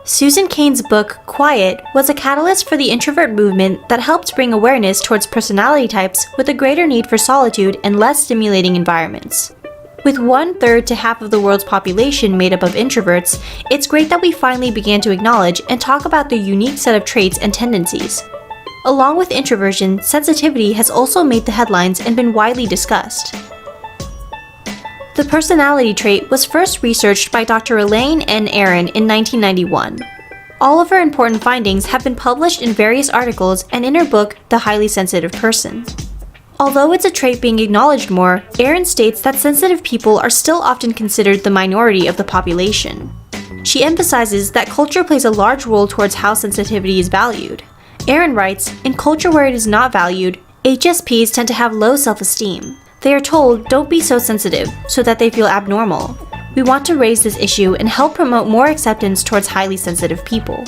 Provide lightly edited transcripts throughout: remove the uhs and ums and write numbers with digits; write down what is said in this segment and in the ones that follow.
Susan Cain's book, Quiet, was a catalyst for the introvert movement that helped bring awareness towards personality types with a greater need for solitude and less stimulating environments. With 1/3 to half of the world's population made up of introverts, it's great that we finally began to acknowledge and talk about their unique set of traits and tendencies. Along with introversion, sensitivity has also made the headlines and been widely discussed. The personality trait was first researched by Dr. Elaine N. Aron in 1991. All of her important findings have been published in various articles and in her book, The Highly Sensitive Person. Although it's a trait being acknowledged more, Aron states that sensitive people are still often considered the minority of the population. She emphasizes that culture plays a large role towards how sensitivity is valued. Aron writes, "In culture where it is not valued, HSPs tend to have low self-esteem. They are told, don't be so sensitive, so that they feel abnormal. We want to raise this issue and help promote more acceptance towards highly sensitive people."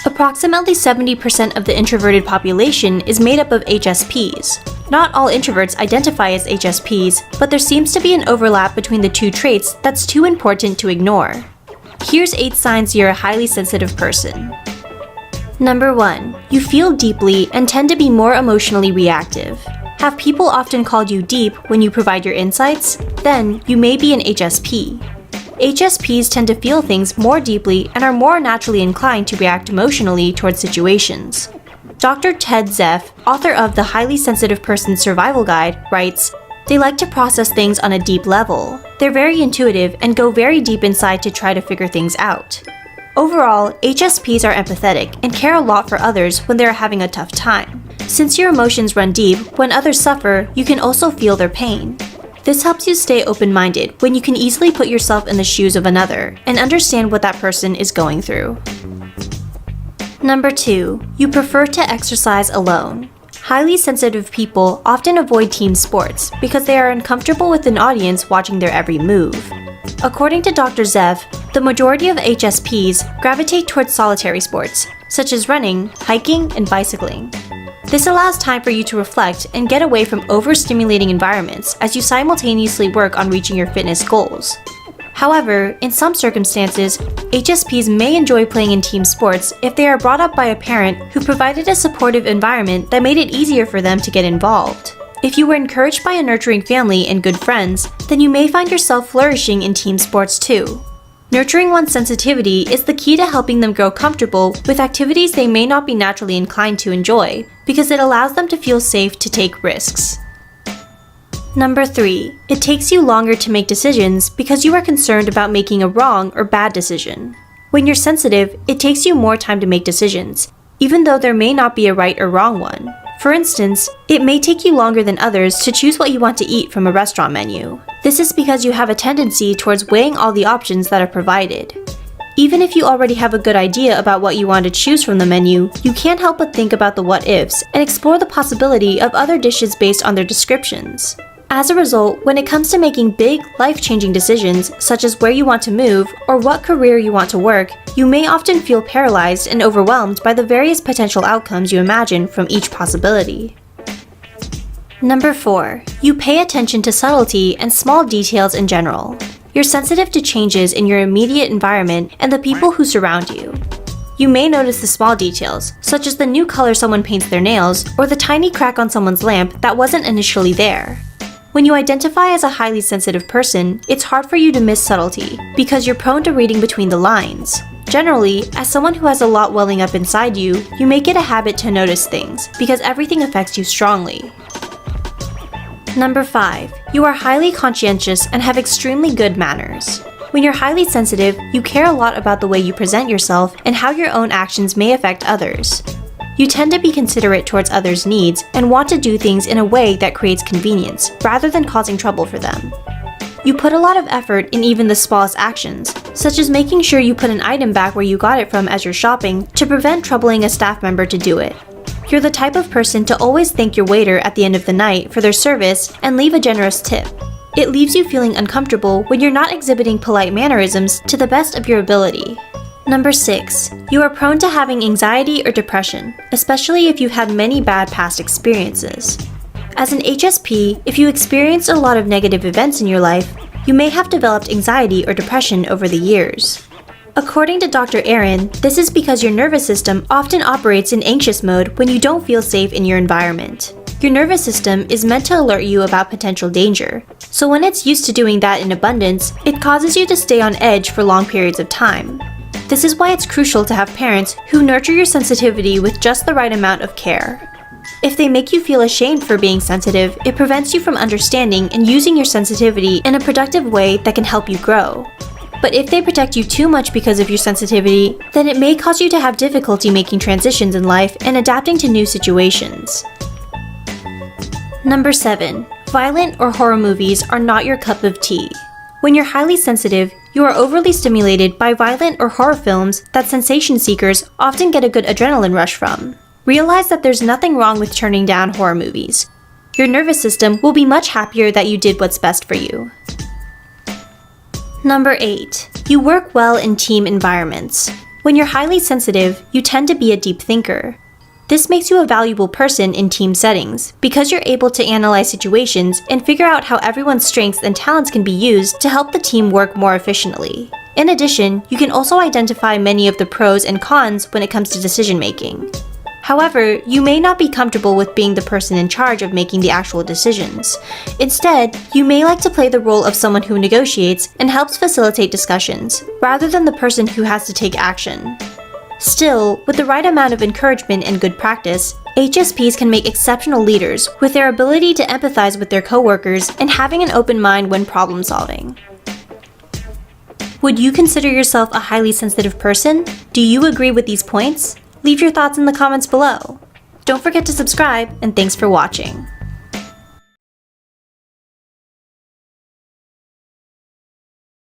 Approximately 70% of the introverted population is made up of HSPs. Not all introverts identify as HSPs, but there seems to be an overlap between the two traits that's too important to ignore. Here's 8 signs you're a highly sensitive person. Number 1. You feel deeply and tend to be more emotionally reactive. Have people often called you deep when you provide your insights? Then you may be an HSP. HSPs tend to feel things more deeply and are more naturally inclined to react emotionally towards situations. Dr. Ted Zeff, author of The Highly Sensitive Person's Survival Guide, writes, "They like to process things on a deep level. They're very intuitive and go very deep inside to try to figure things out." Overall, HSPs are empathetic and care a lot for others when they're having a tough time. Since your emotions run deep, when others suffer, you can also feel their pain. This helps you stay open-minded when you can easily put yourself in the shoes of another and understand what that person is going through. Number 2. You prefer to exercise alone. Highly sensitive people often avoid team sports because they are uncomfortable with an audience watching their every move. According to Dr. Zeff, the majority of HSPs gravitate towards solitary sports, such as running, hiking, and bicycling. This allows time for you to reflect and get away from overstimulating environments as you simultaneously work on reaching your fitness goals. However, in some circumstances, HSPs may enjoy playing in team sports if they are brought up by a parent who provided a supportive environment that made it easier for them to get involved. If you were encouraged by a nurturing family and good friends, then you may find yourself flourishing in team sports too. Nurturing one's sensitivity is the key to helping them grow comfortable with activities they may not be naturally inclined to enjoy, because it allows them to feel safe to take risks. Number 3. It takes you longer to make decisions because you are concerned about making a wrong or bad decision. When you're sensitive, it takes you more time to make decisions, even though there may not be a right or wrong one. For instance, it may take you longer than others to choose what you want to eat from a restaurant menu. This is because you have a tendency towards weighing all the options that are provided. Even if you already have a good idea about what you want to choose from the menu, you can't help but think about the what-ifs and explore the possibility of other dishes based on their descriptions. As a result, when it comes to making big, life-changing decisions, such as where you want to move or what career you want to work, you may often feel paralyzed and overwhelmed by the various potential outcomes you imagine from each possibility. Number 4. You pay attention to subtlety and small details in general. You're sensitive to changes in your immediate environment and the people who surround you. You may notice the small details, such as the new color someone paints their nails or the tiny crack on someone's lamp that wasn't initially there. When you identify as a highly sensitive person, it's hard for you to miss subtlety because you're prone to reading between the lines. Generally, as someone who has a lot welling up inside you, you make it a habit to notice things because everything affects you strongly. Number 5. You are highly conscientious and have extremely good manners. When you're highly sensitive, you care a lot about the way you present yourself and how your own actions may affect others. You tend to be considerate towards others' needs and want to do things in a way that creates convenience, rather than causing trouble for them. You put a lot of effort in even the smallest actions, such as making sure you put an item back where you got it from as you're shopping to prevent troubling a staff member to do it. You're the type of person to always thank your waiter at the end of the night for their service and leave a generous tip. It leaves you feeling uncomfortable when you're not exhibiting polite mannerisms to the best of your ability. Number 6. You are prone to having anxiety or depression, especially if you've had many bad past experiences. As an HSP, if you experienced a lot of negative events in your life, you may have developed anxiety or depression over the years. According to Dr. Aaron, this is because your nervous system often operates in anxious mode when you don't feel safe in your environment. Your nervous system is meant to alert you about potential danger, so when it's used to doing that in abundance, it causes you to stay on edge for long periods of time. This is why it's crucial to have parents who nurture your sensitivity with just the right amount of care. If they make you feel ashamed for being sensitive, it prevents you from understanding and using your sensitivity in a productive way that can help you grow. But if they protect you too much because of your sensitivity, then it may cause you to have difficulty making transitions in life and adapting to new situations. Number 7. Violent or horror movies are not your cup of tea. When you're highly sensitive, you are overly stimulated by violent or horror films that sensation seekers often get a good adrenaline rush from. Realize that there's nothing wrong with turning down horror movies. Your nervous system will be much happier that you did what's best for you. Number 8. You work well in team environments. When you're highly sensitive, you tend to be a deep thinker. This makes you a valuable person in team settings because you're able to analyze situations and figure out how everyone's strengths and talents can be used to help the team work more efficiently. In addition, you can also identify many of the pros and cons when it comes to decision making. However, you may not be comfortable with being the person in charge of making the actual decisions. Instead, you may like to play the role of someone who negotiates and helps facilitate discussions, rather than the person who has to take action. Still, with the right amount of encouragement and good practice, HSPs can make exceptional leaders with their ability to empathize with their coworkers and having an open mind when problem solving. Would you consider yourself a highly sensitive person? Do you agree with these points? Leave your thoughts in the comments below. Don't forget to subscribe, and thanks for watching.